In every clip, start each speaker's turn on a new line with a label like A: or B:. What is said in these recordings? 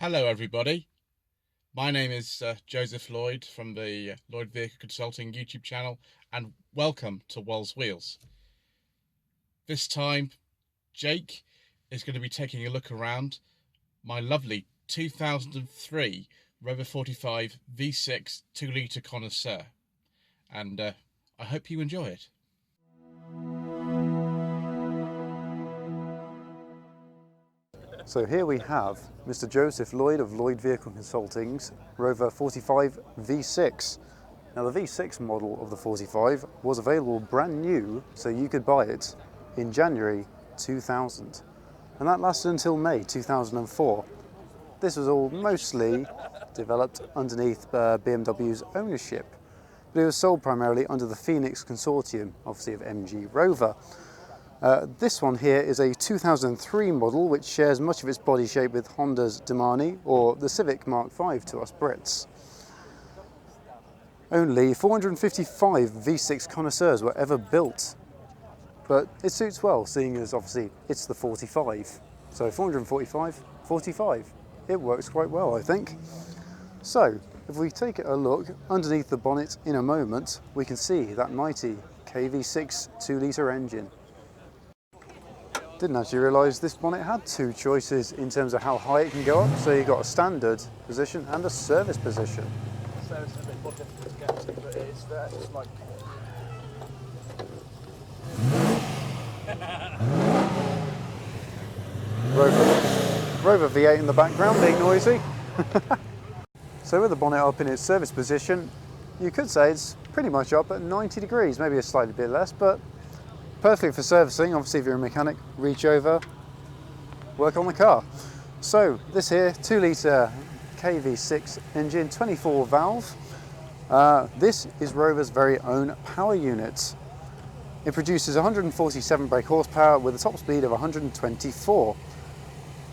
A: Hello everybody, my name is Joseph Lloyd from the Lloyd Vehicle Consulting YouTube channel, and welcome to Walls Wheels. This time Jake is going to be taking a look around my lovely 2003 Rover 45 V6 2-litre Connoisseur, and I hope you enjoy it.
B: So here we have Mr. Joseph Lloyd of Lloyd Vehicle Consulting's Rover 45 V6. Now the V6 model of the 45 was available brand new, so you could buy it in January 2000. And that lasted until May 2004. This was all mostly developed underneath BMW's ownership, but it was sold primarily under the Phoenix consortium, obviously of MG Rover. This one here is a 2003 model which shares much of its body shape with Honda's Demani or the Civic Mark V to us Brits. Only 455 V6 Connoisseurs were ever built, but it suits well, seeing as obviously it's the 45. So 445, 45, it works quite well, I think. So if we take a look underneath the bonnet in a moment, we can see that mighty KV6 2-litre engine. Didn't actually realise this bonnet had two choices in terms of how high it can go up. So you've got a standard position and a service position.
C: Service is a bit more difficult to get to, but it is there. It's like
B: Rover V8 in the background being noisy. So with the bonnet up in its service position, you could say it's pretty much up at 90 degrees, maybe a slightly bit less, but perfect for servicing. Obviously if you're a mechanic, reach over, work on the car. So this here, 2-litre KV6 engine, 24 valve. This is Rover's very own power unit. It produces 147 brake horsepower with a top speed of 124.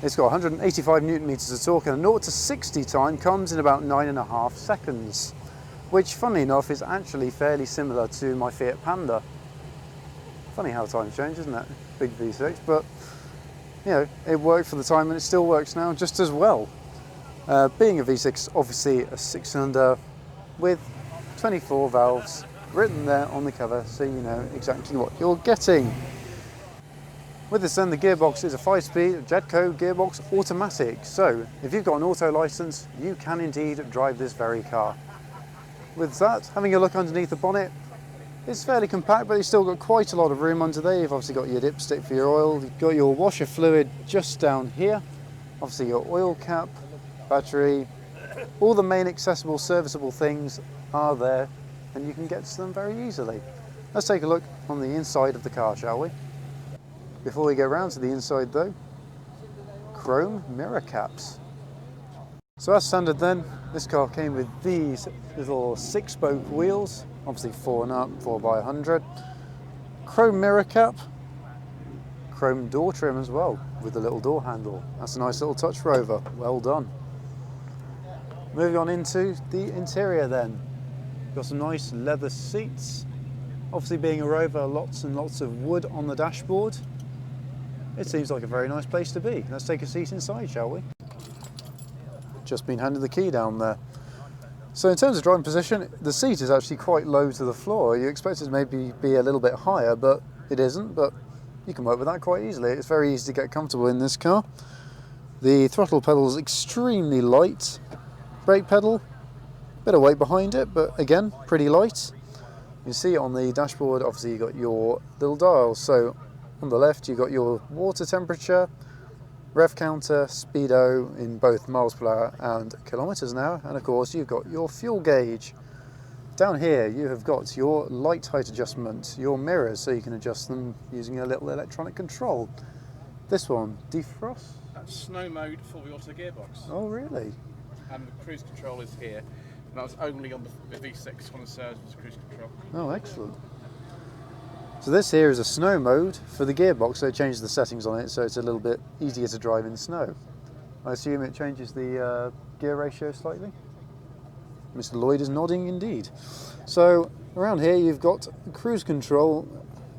B: It's got 185 newton meters of torque, and a 0 to 60 time comes in about 9.5 seconds, which funnily enough is actually fairly similar to my Fiat Panda. Funny how times change, isn't it? Big V6, but you know, it worked for the time and it still works now just as well. Being a V6, obviously a 6-cylinder with 24 valves written there on the cover, so you know exactly what you're getting. With this then, the gearbox is a 5-speed Jetco gearbox automatic, so if you've got an auto license, you can indeed drive this very car. With that, having a look underneath the bonnet, it's fairly compact, but you've still got quite a lot of room under there. You've obviously got your dipstick for your oil, you've got your washer fluid just down here, obviously your oil cap, battery, all the main accessible serviceable things are there and you can get to them very easily. Let's take a look on the inside of the car, shall we? Before we get round to the inside though, chrome mirror caps. So as standard then, this car came with these little 6-spoke wheels, obviously 4.5, 4x100, chrome mirror cap, chrome door trim as well with the little door handle. That's a nice little touch, Rover, well done. Moving on into the interior then, got some nice leather seats. Obviously being a Rover, lots and lots of wood on the dashboard. It seems like a very nice place to be. Let's take a seat inside, shall we? Just been handed the key down there. So in terms of driving position, the seat is actually quite low to the floor. You expect it to maybe be a little bit higher, but it isn't, but you can work with that quite easily. It's very easy to get comfortable in this car. The throttle pedal is extremely light. Brake pedal, bit of weight behind it, but again, pretty light. You see on the dashboard, obviously you've got your little dials. So on the left, you've got your water temperature, rev counter, speedo in both miles per hour and kilometers an hour, and of course you've got your fuel gauge. Down here you have got your light height adjustment, your mirrors, so you can adjust them using a little electronic control. This one, defrost?
A: That's snow mode for the auto gearbox.
B: Oh really?
A: And the cruise control is here, and that was only on the V6 Connoisseurs was cruise control.
B: Oh excellent. So this here is a snow mode for the gearbox, so it changes the settings on it so it's a little bit easier to drive in snow. I assume it changes the gear ratio slightly? Mr. Lloyd is nodding indeed. So around here you've got cruise control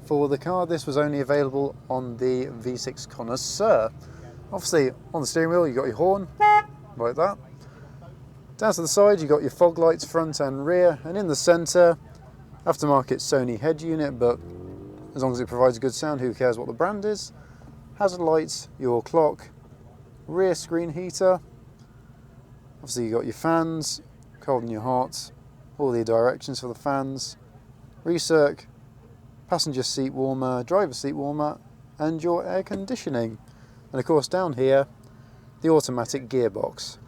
B: for the car. This was only available on the V6 Connoisseur. Obviously on the steering wheel you've got your horn, like that. Down to the side you've got your fog lights front and rear, and in the centre, aftermarket Sony head unit, but as long as it provides a good sound, who cares what the brand is. Hazard lights, your clock, rear screen heater. Obviously you've got your fans, cold in your heart, all the directions for the fans, recirc, passenger seat warmer, driver seat warmer, and your air conditioning. And of course down here, the automatic gearbox.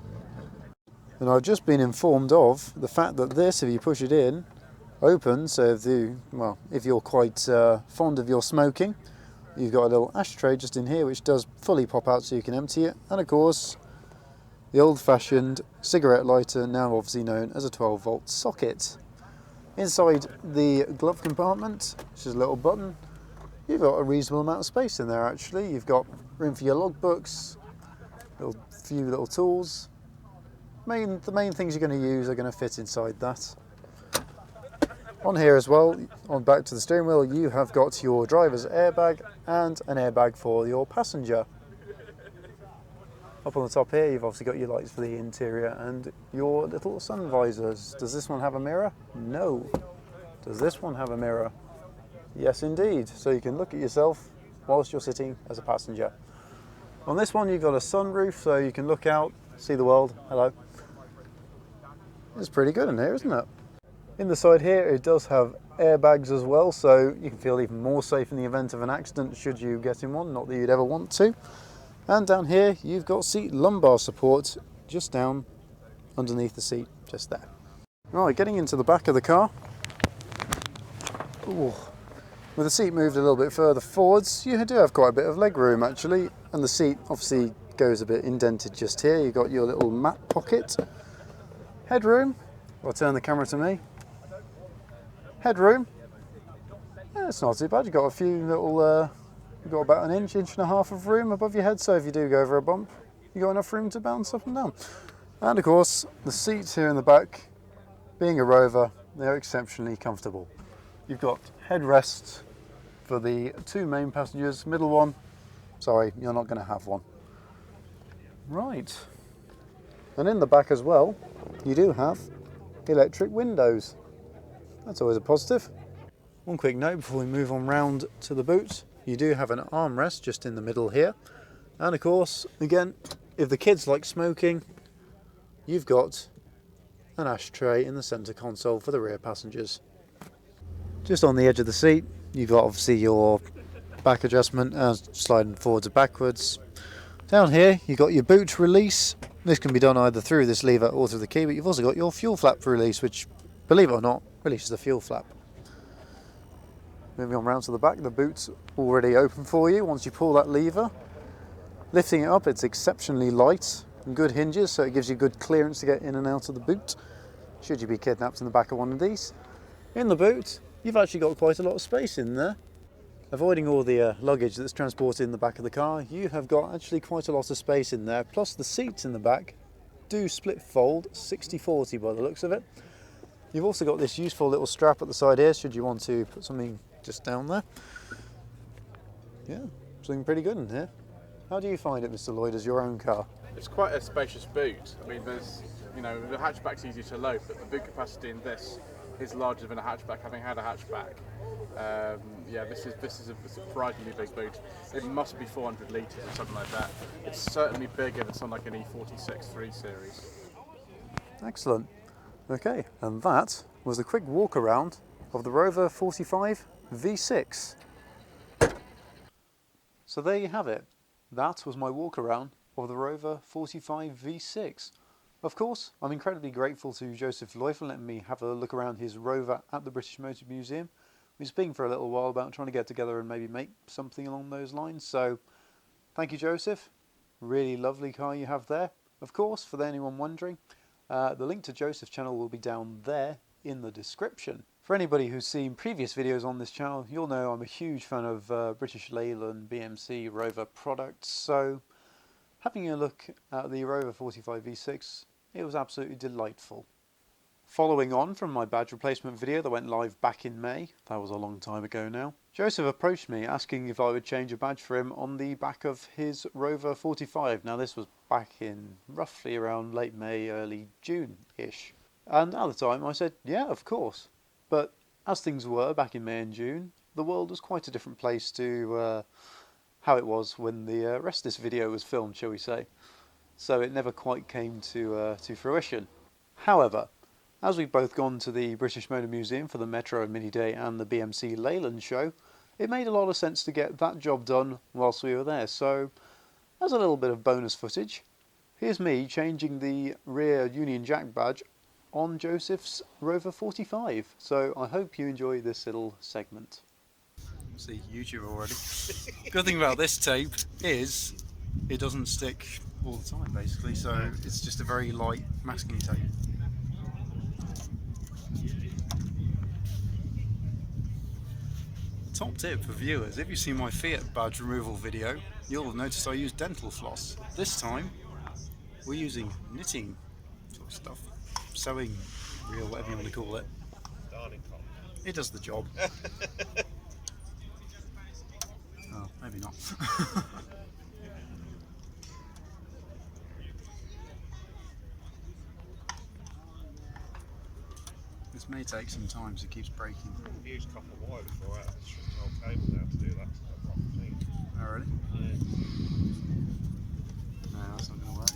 B: And I've just been informed of the fact that this, if you push it in, opens, so if you're quite fond of your smoking, you've got a little ashtray just in here which does fully pop out so you can empty it, and of course the old-fashioned cigarette lighter, now obviously known as a 12-volt socket. Inside the glove compartment, which is a little button, you've got a reasonable amount of space in there actually. You've got room for your logbooks, few little tools. The main things you're going to use are going to fit inside that. On here as well, on back to the steering wheel, you have got your driver's airbag and an airbag for your passenger. Up on the top here, you've obviously got your lights for the interior and your little sun visors. Does this one have a mirror? No. Does this one have a mirror? Yes, indeed. So you can look at yourself whilst you're sitting as a passenger. On this one, you've got a sunroof, so you can look out, see the world. Hello. It's pretty good in here, isn't it? In the side here, it does have airbags as well, so you can feel even more safe in the event of an accident should you get in one, not that you'd ever want to. And down here, you've got seat lumbar support just down underneath the seat, just there. Right, getting into the back of the car. Ooh. With the seat moved a little bit further forwards, you do have quite a bit of leg room actually, and the seat obviously goes a bit indented just here. You've got your little mat pocket. Headroom, I'll turn the camera to me. Headroom, yeah, it's not too bad. You've got a few little, you've got about an inch and a half of room above your head, so if you do go over a bump, you've got enough room to bounce up and down. And of course, the seats here in the back, being a Rover, they're exceptionally comfortable. You've got headrests for the two main passengers, middle one, sorry, you're not going to have one. Right, and in the back as well, you do have electric windows. That's always a positive. One quick note before we move on round to the boot, you do have an armrest just in the middle here. And of course, again, if the kids like smoking, you've got an ashtray in the centre console for the rear passengers. Just on the edge of the seat, you've got obviously your back adjustment, sliding forwards or backwards. Down here, you've got your boot release. This can be done either through this lever or through the key, but you've also got your fuel flap release, which, believe it or not, releases the fuel flap. Moving on round to the back, the boot's already open for you once you pull that lever. Lifting it up, it's exceptionally light and good hinges, so it gives you good clearance to get in and out of the boot, should you be kidnapped in the back of one of these. In the boot, you've actually got quite a lot of space in there. Avoiding all the luggage that's transported in the back of the car, you have got actually quite a lot of space in there, plus the seats in the back do split fold 60-40 by the looks of it. You've also got this useful little strap at the side here, should you want to put something just down there. Yeah, something pretty good in here. How do you find it, Mr. Lloyd, as your own car?
A: It's quite a spacious boot. I mean, there's, the hatchback's easy to load, but the boot capacity in this is larger than a hatchback, having had a hatchback. Yeah, this is a surprisingly big boot. It must be 400 litres or something like that. It's certainly bigger than something like an E46 3 Series.
B: Excellent. Okay, and that was the quick walk around of the Rover 45 V6. So there you have it. That was my walk around of the Rover 45 V6. Of course, I'm incredibly grateful to Joseph Lloyds for letting me have a look around his Rover at the British Motor Museum. We've been speaking for a little while about trying to get together and maybe make something along those lines. So, thank you, Joseph. Really lovely car you have there. Of course, for anyone wondering, the link to Joseph's channel will be down there in the description. For anybody who's seen previous videos on this channel, you'll know I'm a huge fan of British Leyland, BMC, Rover products. So, having a look at the Rover 45 V6, it was absolutely delightful. Following on from my badge replacement video that went live back in May, that was a long time ago now, Joseph approached me asking if I would change a badge for him on the back of his Rover 45. Now this was back in roughly around late May, early June-ish. And at the time I said, yeah, of course. But as things were back in May and June, the world was quite a different place to how it was when the rest of this video was filmed, shall we say. So it never quite came to fruition. However, as we've both gone to the British Motor Museum for the Metro Mini Day and the BMC Leyland show, it made a lot of sense to get that job done whilst we were there. So, as a little bit of bonus footage, here's me changing the rear Union Jack badge on Joseph's Rover 45. So I hope you enjoy this little segment. See, YouTube already. Good thing about this tape is it doesn't stick all the time basically, so it's just a very light masking tape. Top tip for viewers, if you've seen my Fiat badge removal video, you'll have noticed I use dental floss. This time, we're using knitting sort of stuff, sewing reel, whatever you want to call it. It does the job. Oh, maybe not. This may take some time, so it keeps breaking.
D: I've used copper wire before, I should tell cable now to do that.
B: Oh, really?
D: Yeah.
B: No, that's not going to work.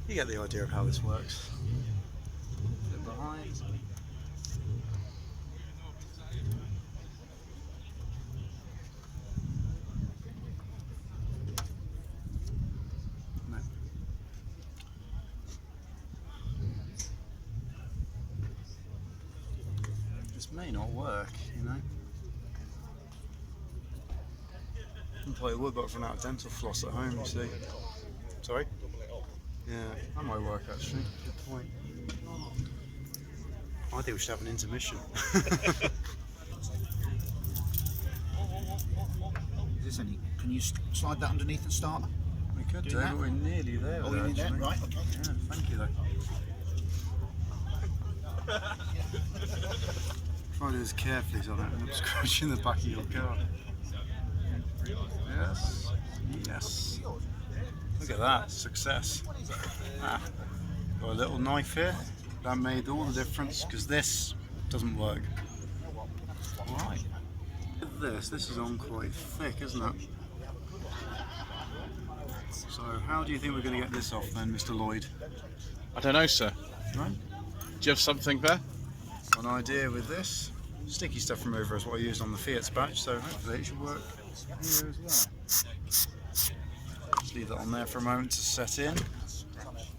B: You get the idea of how this works. Bit behind. No. This may not work, you know. I thought it would, but I've run out of dental floss at home, you see. Sorry? Yeah, that might work actually. Good point. I think we should have an intermission.
C: Is this any? Can you slide that underneath and start?
B: We could do,
C: that?
B: but we're nearly there.
C: Oh, you're nearly there?
B: actually.
C: Right, okay.
B: Yeah, thank you though. Try to do this carefully so I don't end up scratching the back of your car. Yes, yes. Look at that, success. Ah, got a little knife here. That made all the difference because this doesn't work. Right. This is on quite thick, isn't it? So how do you think we're going to get this off then, Mr. Lloyd?
A: I don't know, sir.
B: Right?
A: Do you have something there?
B: Got an idea with this. Sticky stuff remover is what I used on the Fiat's batch, so hopefully it should work here as well. Just leave that on there for a moment to set in,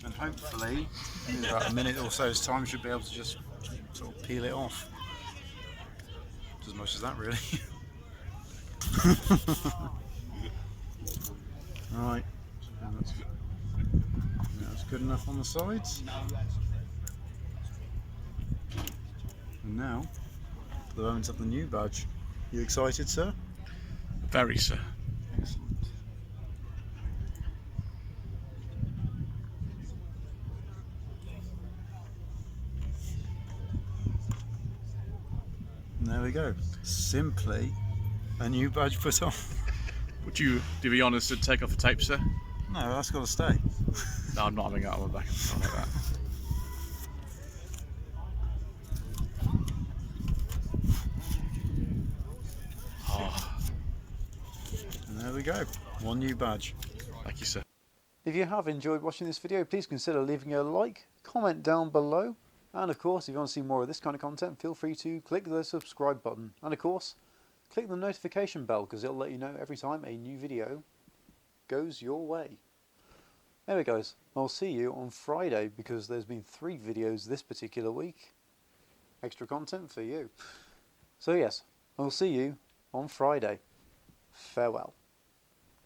B: and hopefully in about a minute or so's time should be able to just sort of peel it off. As much as that really. Right, that's good enough on the sides. And now, for the moment of the new badge. You excited, sir?
A: Very, sir.
B: Excellent. And there we go. Simply a new badge put on.
A: Would you do me honest and take off the tape, sir?
B: No, that's got to stay.
A: No, I'm not having it on the back and front like that. Oh,
B: And there we go. One new badge.
A: thank you, sir.
B: If you have enjoyed watching this video, please consider leaving a like, comment down below, and of course if you want to see more of this kind of content, feel free to click the subscribe button, and of course click the notification bell because it'll let you know every time a new video goes your way. There we go. I'll see you on Friday because there's been 3 videos this particular week. Extra content for you. So yes, I'll see you on Friday. Farewell.